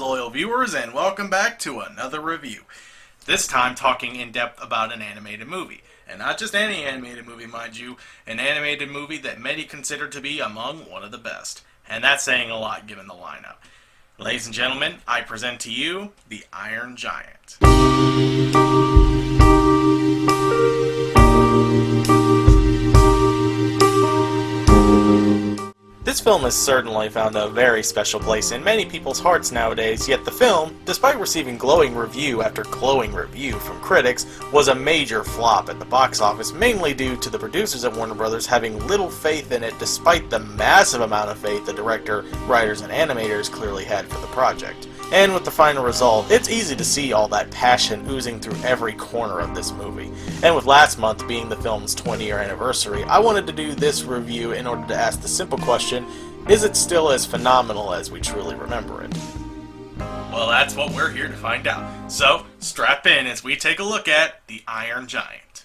Greetings, loyal viewers, and welcome back to another review. This time talking in depth about an animated movie. And not just any animated movie, mind you, an animated movie that many consider to be among one of the best. And that's saying a lot given the lineup. Ladies and gentlemen, I present to you The Iron Giant. This film has certainly found a very special place in many people's hearts nowadays, yet the film, despite receiving glowing review after glowing review from critics, was a major flop at the box office, mainly due to the producers at Warner Bros. Having little faith in it despite the massive amount of faith the director, writers, and animators clearly had for the project. And with the final result, it's easy to see all that passion oozing through every corner of this movie. And with last month being the film's 20-year anniversary, I wanted to do this review in order to ask the simple question, is it still as phenomenal as we truly remember it? Well, that's what we're here to find out. So, strap in as we take a look at The Iron Giant.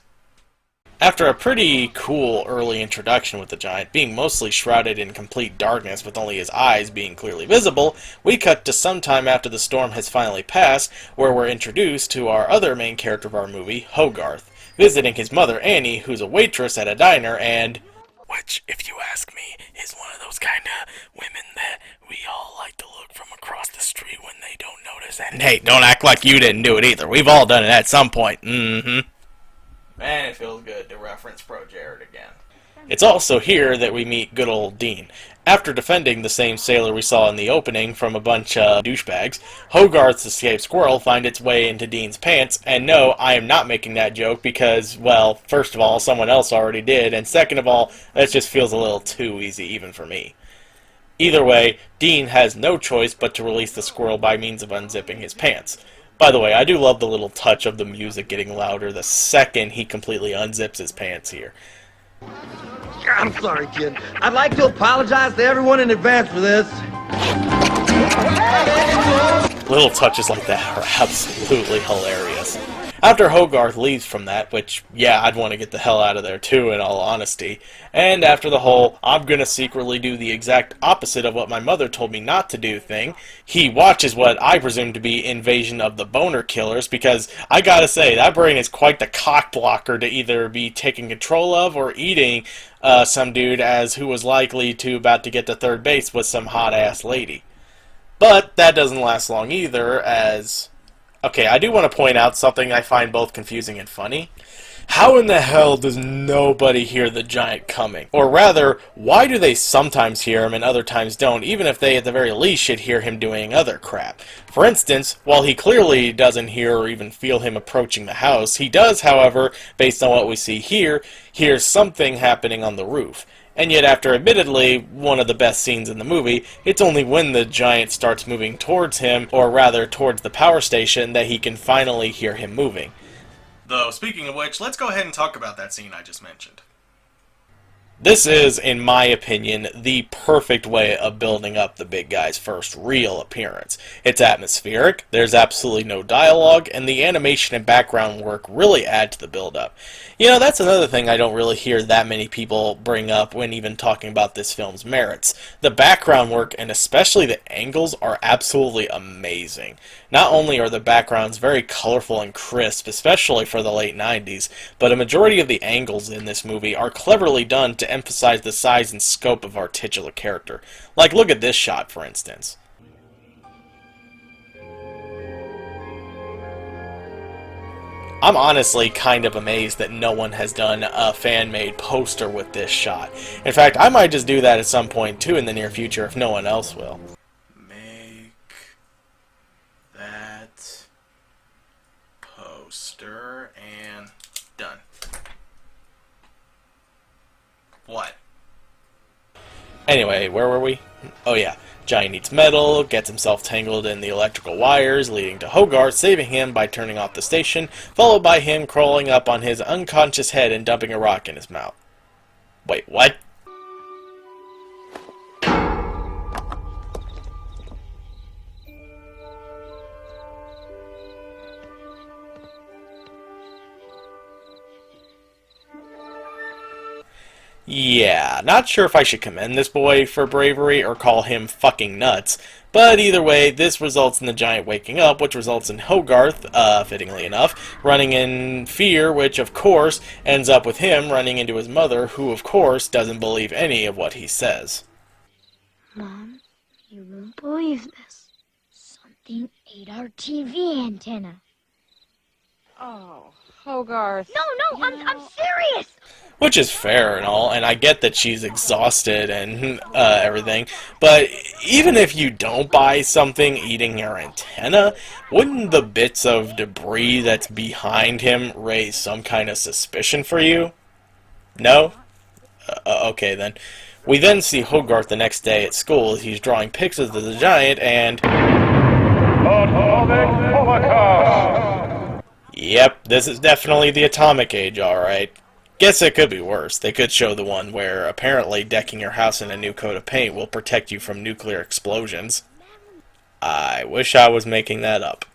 After a pretty cool early introduction with the giant being mostly shrouded in complete darkness with only his eyes being clearly visible, we cut to some time after the storm has finally passed, where we're introduced to our other main character of our movie, Hogarth, visiting his mother Annie, who's a waitress at a diner, and which, if you ask me, is one of those kind of women that we all like to look from across the street when they don't notice. And hey, don't act like you didn't do it either. We've all done it at some point. Man, it feels good to reference Pro Jared again. It's also here that we meet good old Dean. After defending the same sailor we saw in the opening from a bunch of douchebags, Hogarth's escaped squirrel finds its way into Dean's pants, and no, I am not making that joke because, well, first of all, someone else already did, and second of all, that just feels a little too easy even for me. Either way, Dean has no choice but to release the squirrel by means of unzipping his pants. By the way, I do love the little touch of the music getting louder the second he completely unzips his pants here. I'm sorry, kid. I'd like to apologize to everyone in advance for this. Little touches like that are absolutely hilarious. After Hogarth leaves from that, which, yeah, I'd want to get the hell out of there too, in all honesty, and after the whole, I'm gonna secretly do the exact opposite of what my mother told me not to do thing, he watches what I presume to be Invasion of the Boner Killers, because I gotta say, that brain is quite the cock blocker to either be taking control of or eating some dude as who was likely to about to get to third base with some hot-ass lady. But that doesn't last long either, as... Okay, I do want to point out something I find both confusing and funny. How in the hell does nobody hear the giant coming? Or rather, why do they sometimes hear him and other times don't, even if they at the very least should hear him doing other crap? For instance, while he clearly doesn't hear or even feel him approaching the house, he does, however, based on what we see here, hear something happening on the roof. And yet, after admittedly one of the best scenes in the movie, it's only when the giant starts moving towards him, or rather towards the power station, that he can finally hear him moving. Though, speaking of which, let's go ahead and talk about that scene I just mentioned. This is, in my opinion, the perfect way of building up the big guy's first real appearance. It's atmospheric, there's absolutely no dialogue, and the animation and background work really add to the build-up. You know, that's another thing I don't really hear that many people bring up when even talking about this film's merits. The background work, and especially the angles, are absolutely amazing. Not only are the backgrounds very colorful and crisp, especially for the late 90s, but a majority of the angles in this movie are cleverly done to emphasize the size and scope of our titular character. Like, look at this shot, for instance. I'm honestly kind of amazed that no one has done a fan-made poster with this shot. In fact, I might just do that at some point too in the near future if no one else will. Make that poster and done. What? Anyway, where were we? Oh yeah. Giant eats metal, gets himself tangled in the electrical wires, leading to Hogarth saving him by turning off the station, followed by him crawling up on his unconscious head and dumping a rock in his mouth. Wait, what? Yeah, not sure if I should commend this boy for bravery or call him fucking nuts, but either way, this results in the giant waking up, which results in Hogarth, fittingly enough, running in fear, which of course ends up with him running into his mother, who of course doesn't believe any of what he says. Mom, you won't believe this. Something ate our TV antenna. Oh, Hogarth. No, I'm serious. Which is fair and all, and I get that she's exhausted and everything, but even if you don't buy something eating your antenna, wouldn't the bits of debris that's behind him raise some kind of suspicion for you? No? Okay then. We then see Hogarth the next day at school as he's drawing pictures of the giant and... Atomic Holocaust! Yep, this is definitely the atomic age, alright. Guess it could be worse. They could show the one where apparently decking your house in a new coat of paint will protect you from nuclear explosions. I wish I was making that up.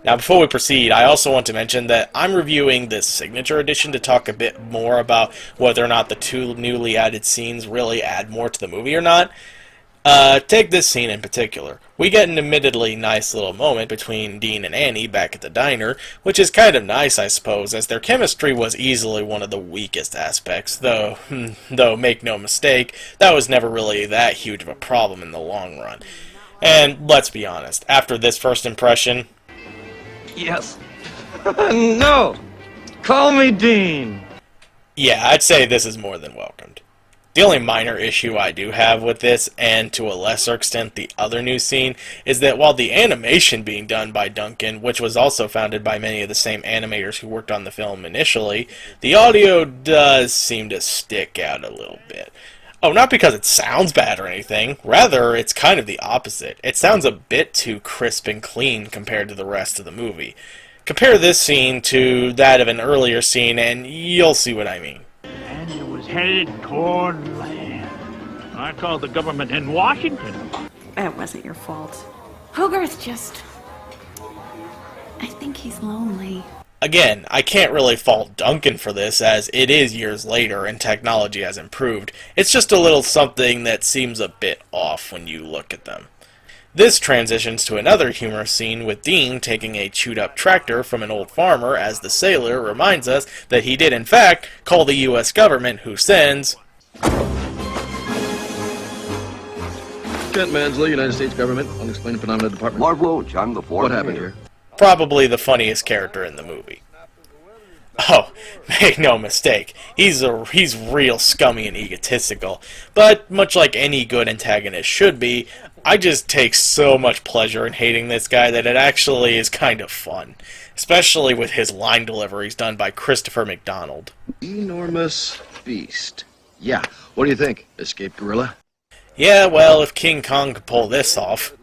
Now before we proceed, I also want to mention that I'm reviewing this Signature Edition to talk a bit more about whether or not the two newly added scenes really add more to the movie or not. Take this scene in particular. We get an admittedly nice little moment between Dean and Annie back at the diner, which is kind of nice, I suppose, as their chemistry was easily one of the weakest aspects, though make no mistake, that was never really that huge of a problem in the long run. And let's be honest, after this first impression... Yes. No! Call me Dean. Yeah, I'd say this is more than welcomed. The only minor issue I do have with this, and to a lesser extent the other new scene, is that while the animation being done by Duncan, which was also founded by many of the same animators who worked on the film initially, the audio does seem to stick out a little bit. Oh, not because it sounds bad or anything, rather it's kind of the opposite. It sounds a bit too crisp and clean compared to the rest of the movie. Compare this scene to that of an earlier scene and you'll see what I mean. And it was headed toward land. I called the government in Washington. It wasn't your fault. Hogarth just... I think he's lonely. Again, I can't really fault Duncan for this, as it is years later and technology has improved. It's just a little something that seems a bit off when you look at them. This transitions to another humorous scene with Dean taking a chewed-up tractor from an old farmer as the sailor reminds us that he did in fact call the U.S. government, who sends... Kent Mansley, United States Government, Unexplained Phenomena Department. Lord Roach, I'm the fourth. What happened here? Probably the funniest character in the movie. Oh, make no mistake, he's real scummy and egotistical, but much like any good antagonist should be, I just take so much pleasure in hating this guy that it actually is kind of fun, especially with his line deliveries done by Christopher McDonald. Enormous beast. Yeah, what do you think? Escaped gorilla? Yeah, well, if King Kong could pull this off.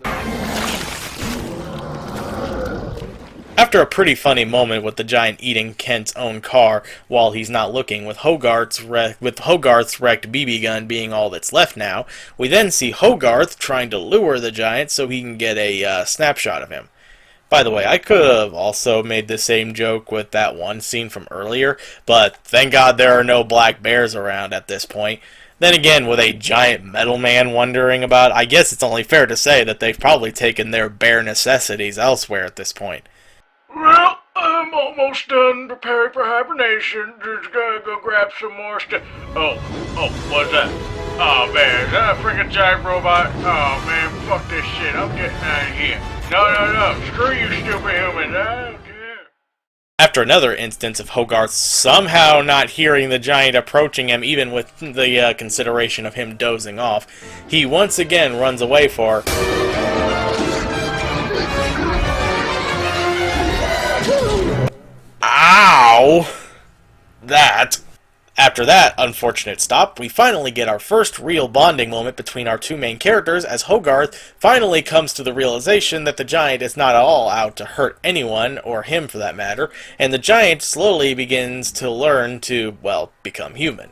After a pretty funny moment with the giant eating Kent's own car while he's not looking, with Hogarth's wrecked BB gun being all that's left now, we then see Hogarth trying to lure the giant so he can get a snapshot of him. By the way, I could have also made the same joke with that one scene from earlier, but thank God there are no black bears around at this point. Then again, with a giant metal man wandering about, I guess it's only fair to say that they've probably taken their bare necessities elsewhere at this point. Well, I'm almost done preparing for hibernation. Just gonna go grab some more stuff. Oh, what's that? Oh man, is that a freaking giant robot? Oh man, fuck this shit. I'm getting out of here. No. Screw you, stupid humans. I don't care. After another instance of Hogarth somehow not hearing the giant approaching him, even with the consideration of him dozing off, he once again runs away for... Ow! That. After that unfortunate stop, we finally get our first real bonding moment between our two main characters as Hogarth finally comes to the realization that the giant is not at all out to hurt anyone, or him for that matter, and the giant slowly begins to learn to, well, become human.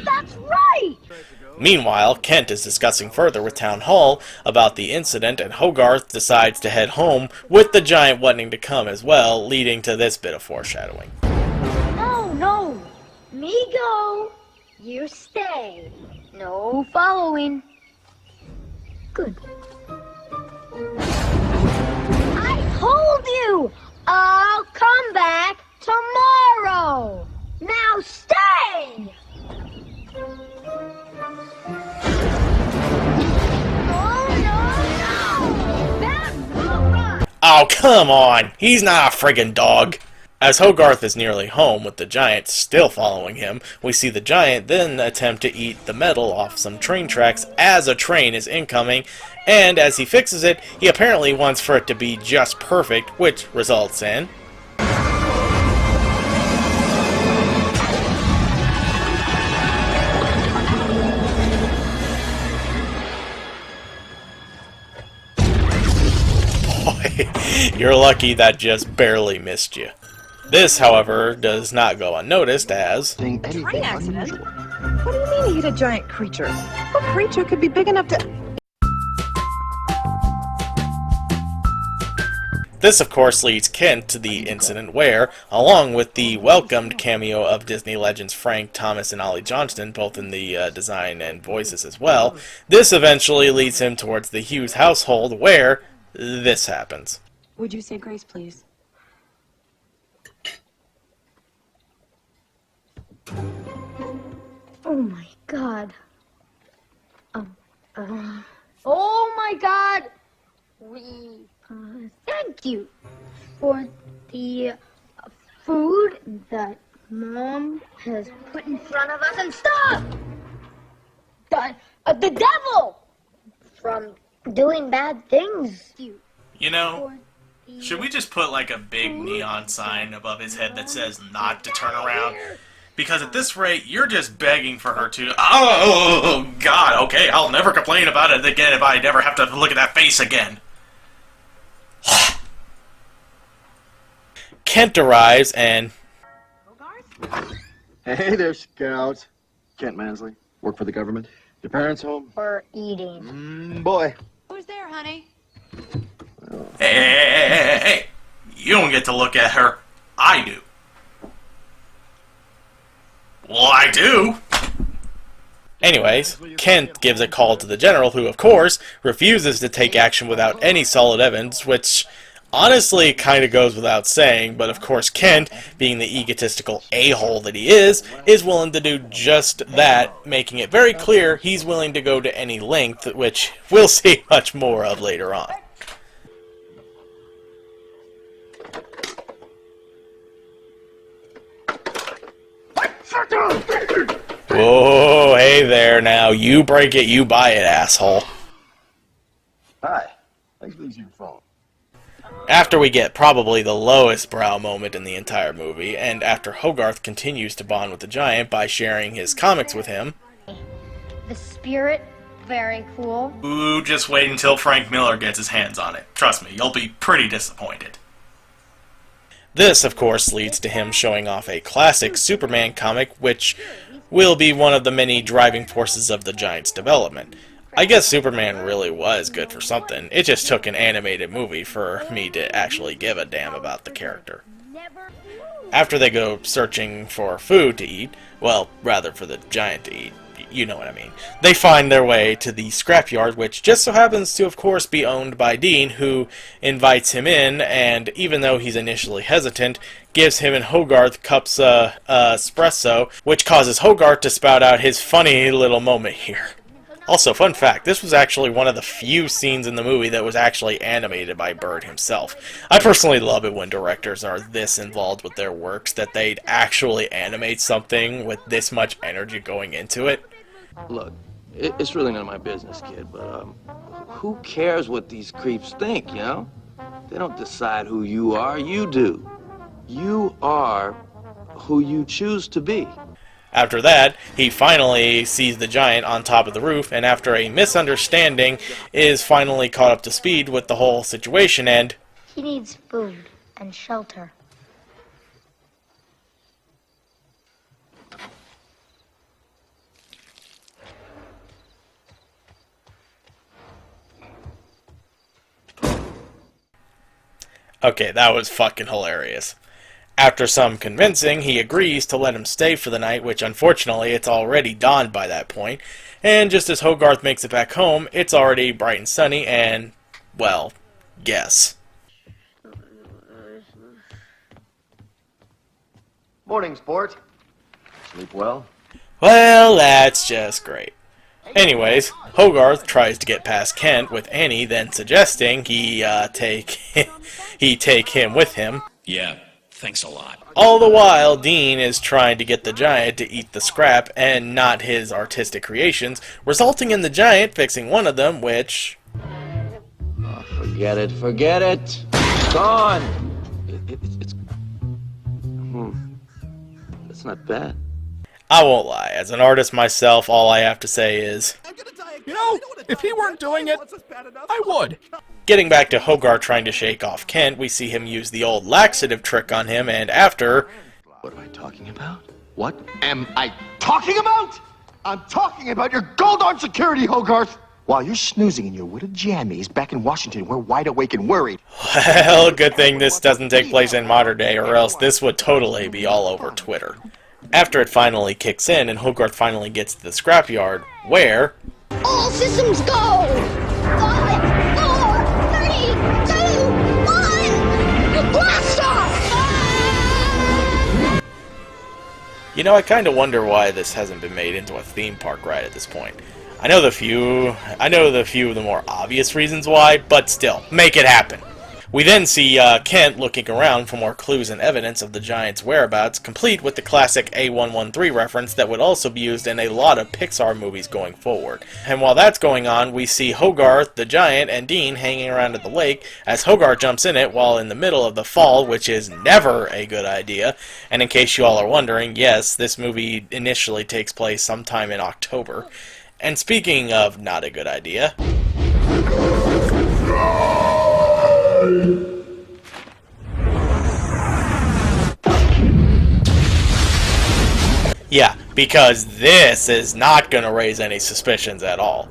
That's right! Meanwhile, Kent is discussing further with Town Hall about the incident, and Hogarth decides to head home with the giant wanting to come as well, leading to this bit of foreshadowing. Oh me go. You stay. No following. Good. I told you! I'll come back tomorrow! Now stay! No! That robot! Oh, come on! He's not a friggin' dog! As Hogarth is nearly home with the giant still following him, we see the giant then attempt to eat the metal off some train tracks as a train is incoming, and as he fixes it, he apparently wants for it to be just perfect, which results in... Boy, you're lucky that just barely missed you. This, however, does not go unnoticed as... Train accident? What do you mean he hit a giant creature? What creature could be big enough to... This, of course, leads Kent to the incident where, along with the welcomed cameo of Disney legends Frank Thomas and Ollie Johnston, both in the design and voices as well, this eventually leads him towards the Hughes household where this happens. Would you say grace, please? Oh my God. Oh my God. We thank you for the food that Mom has put in front of us and stop the devil from doing bad things. You know, should we just put like a big neon sign above his head that says not to turn around? Because at this rate, you're just begging for her to... Oh, God, okay, I'll never complain about it again if I never have to look at that face again. Kent arrives and... Hey there, Scout. Kent Mansley. Work for the government. Your parents home? Or eating. Boy. Who's there, honey? Hey. You don't get to look at her. I do. Well, I do. Anyways, Kent gives a call to the general, who, of course, refuses to take action without any solid evidence, which honestly kind of goes without saying, but of course Kent, being the egotistical a-hole that he is willing to do just that, making it very clear he's willing to go to any length, which we'll see much more of later on. Whoa, hey there now. You break it, you buy it, asshole. Hi. Thanks for using your phone. After we get probably the lowest brow moment in the entire movie, and after Hogarth continues to bond with the giant by sharing his comics with him... The spirit, very cool. Ooh, just wait until Frank Miller gets his hands on it. Trust me, you'll be pretty disappointed. This, of course, leads to him showing off a classic Superman comic, which will be one of the many driving forces of the Giant's development. I guess Superman really was good for something. It just took an animated movie for me to actually give a damn about the character. After they go searching for food to eat, well, rather for the Giant to eat, you know what I mean, they find their way to the scrapyard, which just so happens to, of course, be owned by Dean, who invites him in, and even though he's initially hesitant, gives him and Hogarth cups of espresso, which causes Hogarth to spout out his funny little moment here. Also, fun fact, this was actually one of the few scenes in the movie that was actually animated by Bird himself. I personally love it when directors are this involved with their works, that they'd actually animate something with this much energy going into it. Look, it's really none of my business, kid, but, who cares what these creeps think, you know? They don't decide who you are, you do. You are who you choose to be. After that, he finally sees the Giant on top of the roof, and after a misunderstanding, is finally caught up to speed with the whole situation, and... He needs food and shelter. Okay, that was fucking hilarious. After some convincing, he agrees to let him stay for the night, which unfortunately it's already dawned by that point, and just as Hogarth makes it back home, it's already bright and sunny and, well, guess. Morning, sport. Sleep well? Well, that's just great. Anyways, Hogarth tries to get past Kent, with Annie then suggesting he take him with him. Yeah, thanks a lot. All the while, Dean is trying to get the giant to eat the scrap and not his artistic creations, resulting in the giant fixing one of them, which... Oh, forget it, forget it. It's gone. It's not bad. I won't lie, as an artist myself, all I have to say is... You know, if he weren't doing it, I would. Getting back to Hogarth trying to shake off Kent, we see him use the old laxative trick on him, and after... What am I talking about? What? Am I talking about? I'm talking about your gold-armed security, Hogarth! While you're snoozing in your wooded jammies back in Washington, we're wide awake and worried. Well, good thing this doesn't take place in modern day, or else this would totally be all over Twitter. After it finally kicks in and Hogarth finally gets to the scrapyard, where... All systems go! 5, 4, 3, 2, 1! Blast off! Ah! You know, I kind of wonder why this hasn't been made into a theme park ride at this point. I know the few of the more obvious reasons why, but still, make it happen. We then see Kent looking around for more clues and evidence of the giant's whereabouts, complete with the classic A113 reference that would also be used in a lot of Pixar movies going forward. And while that's going on, we see Hogarth, the giant, and Dean hanging around at the lake as Hogarth jumps in it while in the middle of the fall, which is never a good idea. And in case you all are wondering, yes, this movie initially takes place sometime in October. And speaking of not a good idea... Yeah, because this is not going to raise any suspicions at all.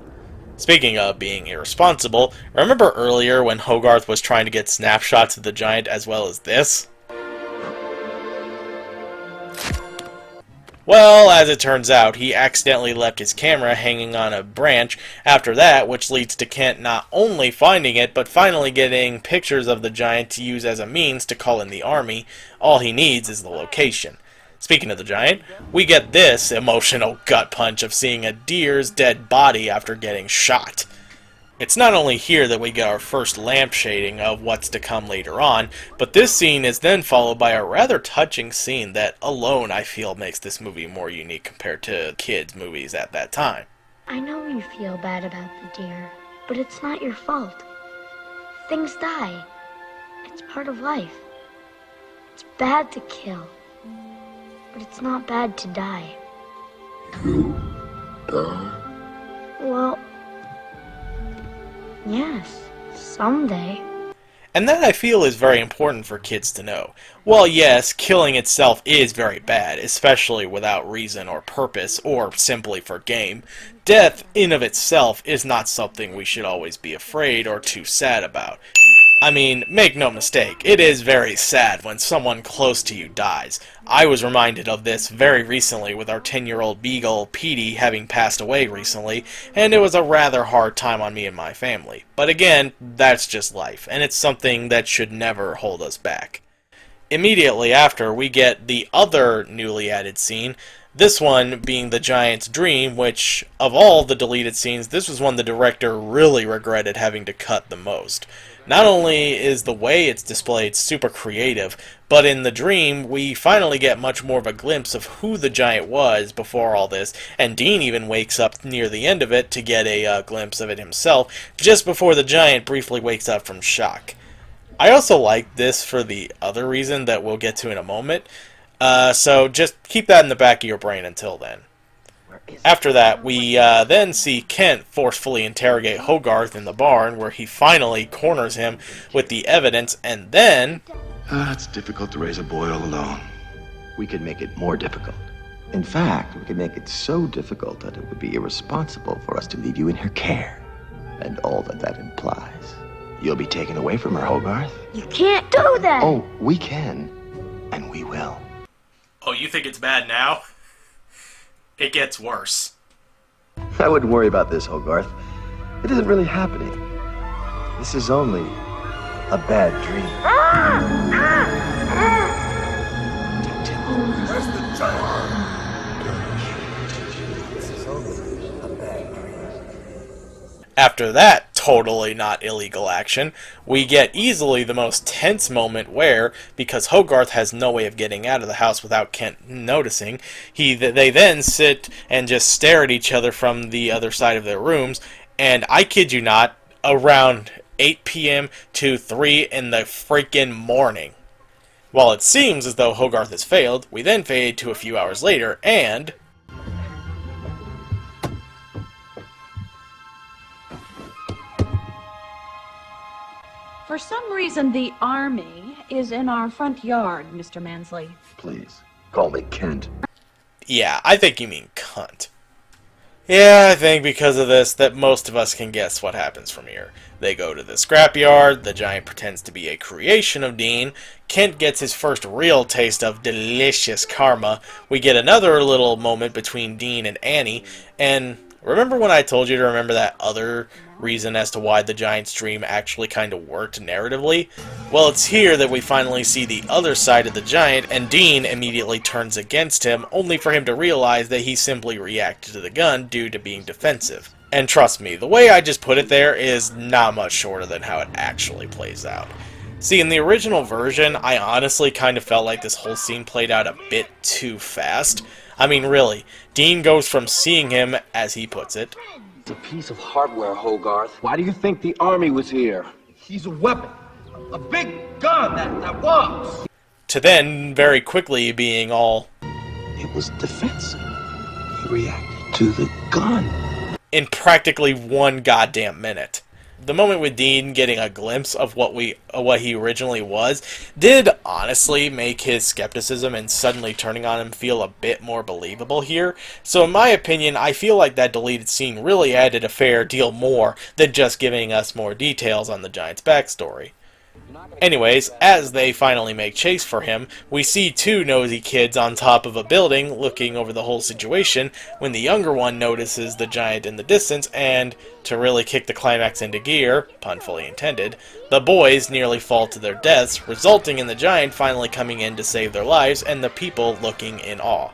Speaking of being irresponsible, remember earlier when Hogarth was trying to get snapshots of the giant as well as this? Well, as it turns out, he accidentally left his camera hanging on a branch after that, which leads to Kent not only finding it, but finally getting pictures of the giant to use as a means to call in the army. All he needs is the location. Speaking of the giant, we get this emotional gut punch of seeing a deer's dead body after getting shot. It's not only here that we get our first lampshading of what's to come later on, but this scene is then followed by a rather touching scene that alone I feel makes this movie more unique compared to kids' movies at that time. I know you feel bad about the deer, but it's not your fault. Things die. It's part of life. It's bad to kill, but it's not bad to die. Well... yes, someday. And that I feel is very important for kids to know. While yes, killing itself is very bad, especially without reason or purpose, or simply for game, death in of itself is not something we should always be afraid or too sad about. I mean, make no mistake, it is very sad when someone close to you dies. I was reminded of this very recently with our 10-year-old beagle, Petey, having passed away recently, and it was a rather hard time on me and my family. But again, that's just life, and it's something that should never hold us back. Immediately after, we get the other newly added scene, this one being the giant's dream, which, of all the deleted scenes, this was one the director really regretted having to cut the most. Not only is the way it's displayed super creative, but in the dream, we finally get much more of a glimpse of who the giant was before all this, and Dean even wakes up near the end of it to get a glimpse of it himself, just before the giant briefly wakes up from shock. I also like this for the other reason that we'll get to in a moment, so just keep that in the back of your brain until then. After that, we then see Kent forcefully interrogate Hogarth in the barn, where he finally corners him with the evidence, and then... It's difficult to raise a boy all alone. We could make it more difficult. In fact, we could make it so difficult that it would be irresponsible for us to leave you in her care. And all that that implies. You'll be taken away from her, Hogarth. You can't do that! Oh, we can. and we will. Oh, you think it's bad now? It gets worse. I wouldn't worry about this, Hogarth. It isn't really happening. This is only a bad dream. Where's the giant? After that totally not illegal action, we get easily the most tense moment where, because Hogarth has no way of getting out of the house without Kent noticing, they then sit and just stare at each other from the other side of their rooms, and I kid you not, around 8 p.m. to 3 in the freaking morning. While it seems as though Hogarth has failed, we then fade to a few hours later, and... For some reason, the army is in our front yard, Mr. Mansley. Please, call me Kent. Yeah, I think you mean cunt. Yeah, I think because of this that most of us can guess what happens from here. They go to the scrapyard, the giant pretends to be a creation of Dean, Kent gets his first real taste of delicious karma, we get another little moment between Dean and Annie, and remember when I told you to remember that other reason as to why the giant's dream actually kind of worked narratively? Well, it's here that we finally see the other side of the giant, and Dean immediately turns against him, only for him to realize that he simply reacted to the gun due to being defensive. And trust me, the way I just put it there is not much shorter than how it actually plays out. See, in the original version, I honestly kind of felt like this whole scene played out a bit too fast. I mean, really, Dean goes from seeing him, as he puts it, It's a piece of hardware, Hogarth. Why do you think the army was here? He's a weapon. A big gun that walks. to then very quickly being all It was defensive. He reacted to the gun. in practically 1 goddamn minute. The moment with Dean getting a glimpse of what he originally was did honestly make his skepticism and suddenly turning on him feel a bit more believable here. So in my opinion, I feel like that deleted scene really added a fair deal more than just giving us more details on the giant's backstory. Anyways, as they finally make chase for him, we see 2 nosy kids on top of a building looking over the whole situation when the younger one notices the giant in the distance and, to really kick the climax into gear, pun fully intended, the boys nearly fall to their deaths, resulting in the giant finally coming in to save their lives and the people looking in awe.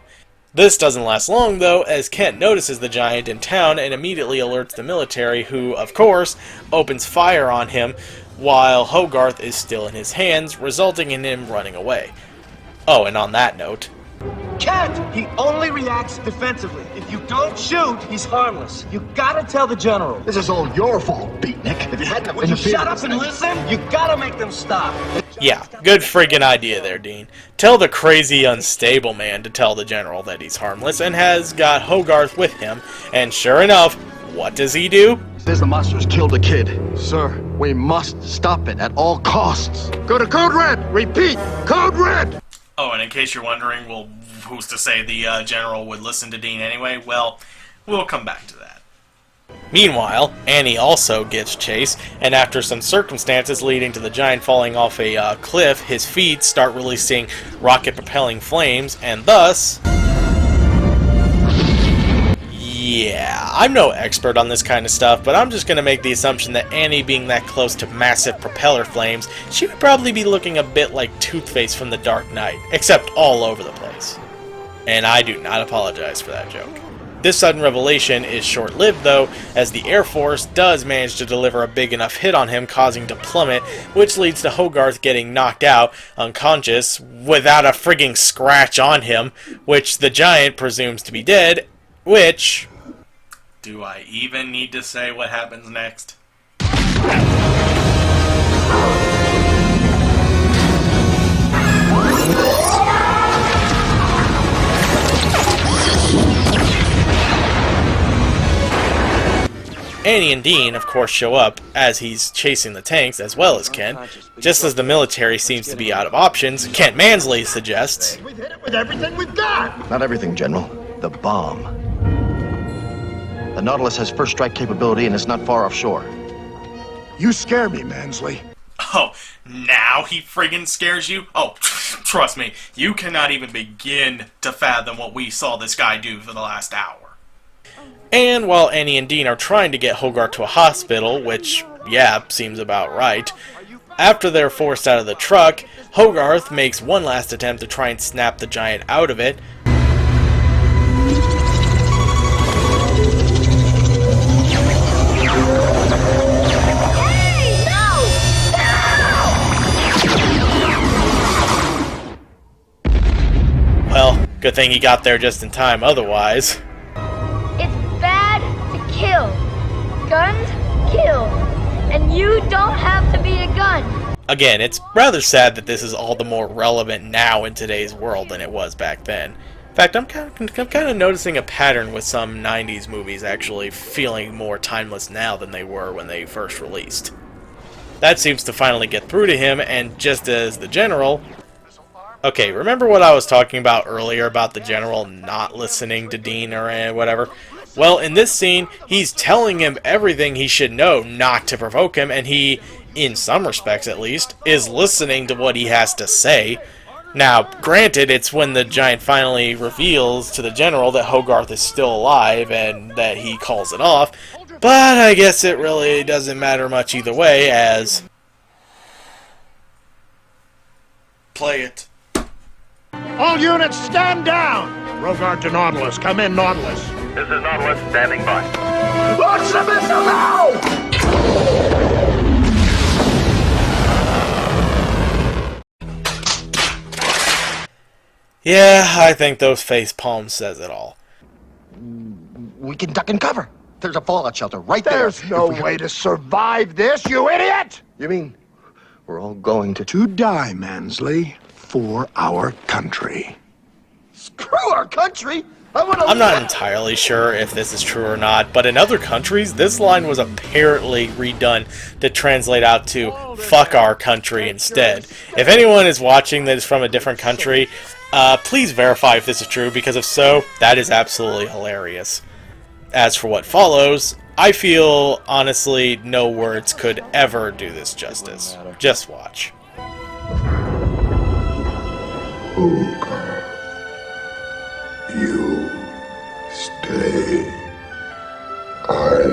This doesn't last long though, as Kent notices the giant in town and immediately alerts the military who, of course, opens fire on him while Hogarth is still in his hands, resulting in him running away. Oh, and on that note, Kent, he only reacts defensively. If you don't shoot, he's harmless. You gotta tell the general. This is all your fault, beatnik. If you hadn't Would you shut up and listen? You gotta make them stop. yeah, good friggin' idea there, Dean. Tell the crazy, unstable man to tell the general that he's harmless and has got Hogarth with him, and sure enough, what does he do? Says the monster's killed a kid. Sir, we must stop it at all costs. Go to Code Red! Repeat! Code Red! Oh, and in case you're wondering, well, who's to say the general would listen to Dean anyway? Well, we'll come back to that. Meanwhile, Annie also gets chased, and after some circumstances leading to the giant falling off a cliff, his feet start releasing rocket-propelling flames, and thus... Yeah, I'm no expert on this kind of stuff, but I'm just going to make the assumption that Annie being that close to massive propeller flames, she would probably be looking a bit like Toothface from The Dark Knight, except all over the place. And I do not apologize for that joke. This sudden revelation is short-lived though, as the Air Force does manage to deliver a big enough hit on him, causing to plummet, which leads to Hogarth getting knocked out, unconscious, without a frigging scratch on him, which the giant presumes to be dead, which... Do I even need to say what happens next? Annie and Dean, of course, show up as he's chasing the tanks, as well as Kent. Just as the military seems to be out of options, Kent Mansley suggests... We've hit it with everything we've got. Not everything, General. The bomb. The Nautilus has first strike capability and is not far offshore. You scare me, Mansley. Oh, now he friggin' scares you? Oh, trust me, you cannot even begin to fathom what we saw this guy do for the last hour. And while Annie and Dean are trying to get Hogarth to a hospital, which, yeah, seems about right, after they're forced out of the truck, Hogarth makes one last attempt to try and snap the giant out of it. Hey, no! Well, good thing he got there just in time otherwise. It's bad to kill. Guns kill. And you don't have to be a gun. Again, it's rather sad that this is all the more relevant now in today's world than it was back then. In fact, I'm kind of noticing a pattern with some 90s movies actually feeling more timeless now than they were when they first released. That seems to finally get through to him, and just as the General... Okay, remember what I was talking about earlier about the General not listening to Dean or whatever? Well, in this scene, he's telling him everything he should know not to provoke him, and he, in some respects at least, is listening to what he has to say. Now, granted, it's when the giant finally reveals to the General that Hogarth is still alive and that he calls it off, but I guess it really doesn't matter much either way, as... Play it. All units, stand down! Rogart to Nautilus. Come in, Nautilus. This is Nautilus standing by. Launch the missile now! Yeah, I think those face palms says it all. We can duck and cover. There's a fallout shelter right there. There's no way to survive this, you idiot! You mean we're all going to... To die, Mansley, for our country. Screw our country! I'm not entirely sure if this is true or not, but in other countries, this line was apparently redone to translate out to fuck our country instead. If anyone is watching this from a different country, please verify if this is true, because if so, that is absolutely hilarious. As for what follows, I feel, honestly, no words could ever do this justice. Just watch. You stay. I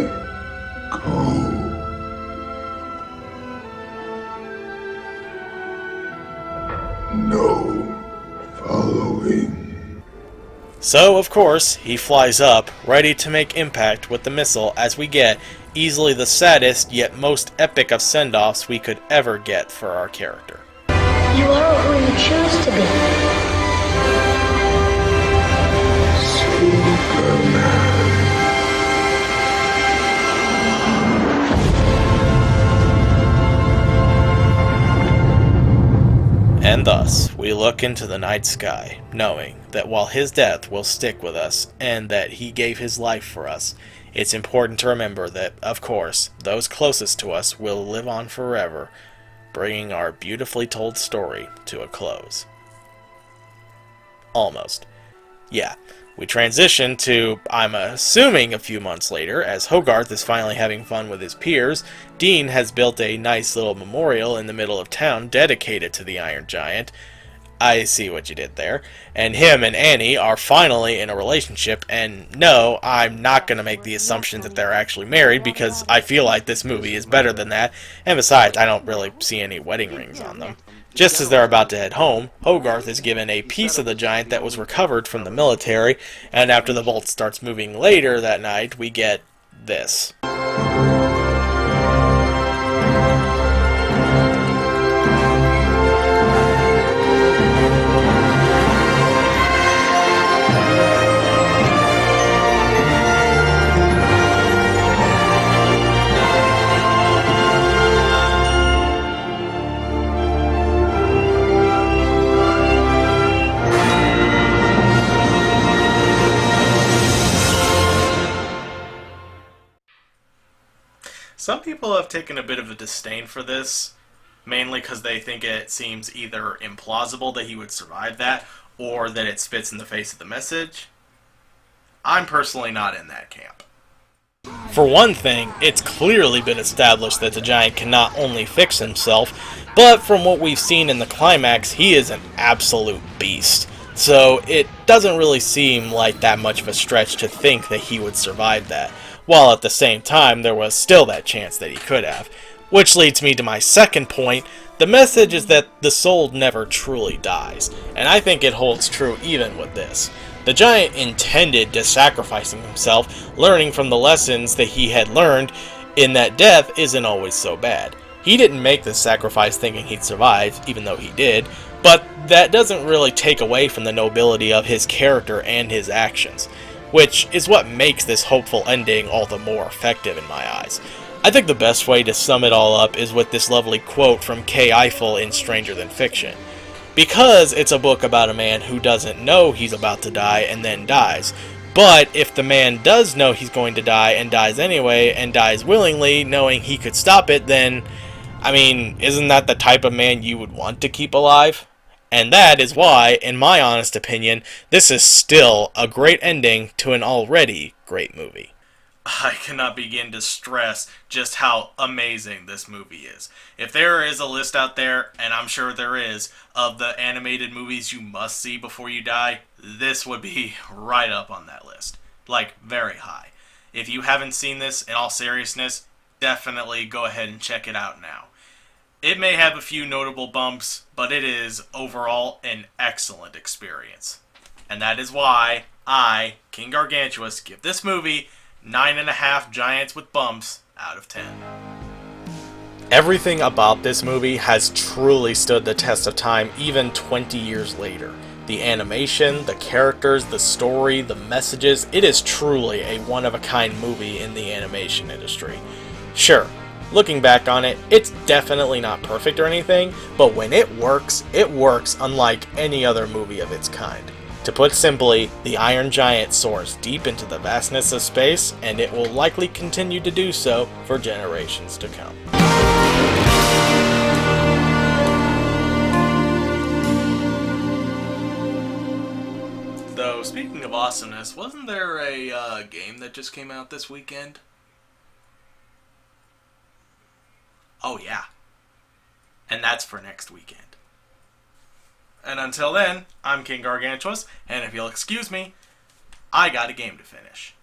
go. No following. So, of course, he flies up, ready to make impact with the missile as we get easily the saddest yet most epic of send-offs we could ever get for our character. You are who you choose to be. And thus, we look into the night sky, knowing that while his death will stick with us, and that he gave his life for us, it's important to remember that, of course, those closest to us will live on forever, bringing our beautifully told story to a close. Almost. Yeah, we transition to, I'm assuming, a few months later, as Hogarth is finally having fun with his peers. Dean has built a nice little memorial in the middle of town dedicated to the Iron Giant. I see what you did there. And him and Annie are finally in a relationship, and no, I'm not going to make the assumption that they're actually married, because I feel like this movie is better than that, and besides, I don't really see any wedding rings on them. Just as they're about to head home, Hogarth is given a piece of the giant that was recovered from the military, and after the bolt starts moving later that night, we get this. Some people have taken a bit of a disdain for this, mainly because they think it seems either implausible that he would survive that, or that it spits in the face of the message. I'm personally not in that camp. For one thing, it's clearly been established that the giant can not only fix himself, but from what we've seen in the climax, he is an absolute beast. So it doesn't really seem like that much of a stretch to think that he would survive that, while at the same time there was still that chance that he could have. Which leads me to my second point. The message is that the soul never truly dies, and I think it holds true even with this. The giant intended to sacrificing himself, learning from the lessons that he had learned in that death isn't always so bad. He didn't make this sacrifice thinking he'd survive, even though he did, but that doesn't really take away from the nobility of his character and his actions, which is what makes this hopeful ending all the more effective in my eyes. I think the best way to sum it all up is with this lovely quote from Kay Eiffel in Stranger Than Fiction. Because it's a book about a man who doesn't know he's about to die and then dies. But if the man does know he's going to die and dies anyway, and dies willingly, knowing he could stop it, then, isn't that the type of man you would want to keep alive? And that is why, in my honest opinion, this is still a great ending to an already great movie. I cannot begin to stress just how amazing this movie is. If there is a list out there, and I'm sure there is, of the animated movies you must see before you die, this would be right up on that list. Like, very high. If you haven't seen this, in all seriousness, definitely go ahead and check it out now. It may have a few notable bumps, but it is, overall, an excellent experience. And that is why I, King Gargantuas, give this movie 9.5 giants with bumps out of 10. Everything about this movie has truly stood the test of time even 20 years later. The animation, the characters, the story, the messages, it is truly a one-of-a-kind movie in the animation industry. Sure, looking back on it, it's definitely not perfect or anything, but when it works unlike any other movie of its kind. To put simply, the Iron Giant soars deep into the vastness of space, and it will likely continue to do so for generations to come. Though, speaking of awesomeness, wasn't there a game that just came out this weekend? Oh yeah. And that's for next weekend. And until then, I'm King Gargantuas, and if you'll excuse me, I got a game to finish.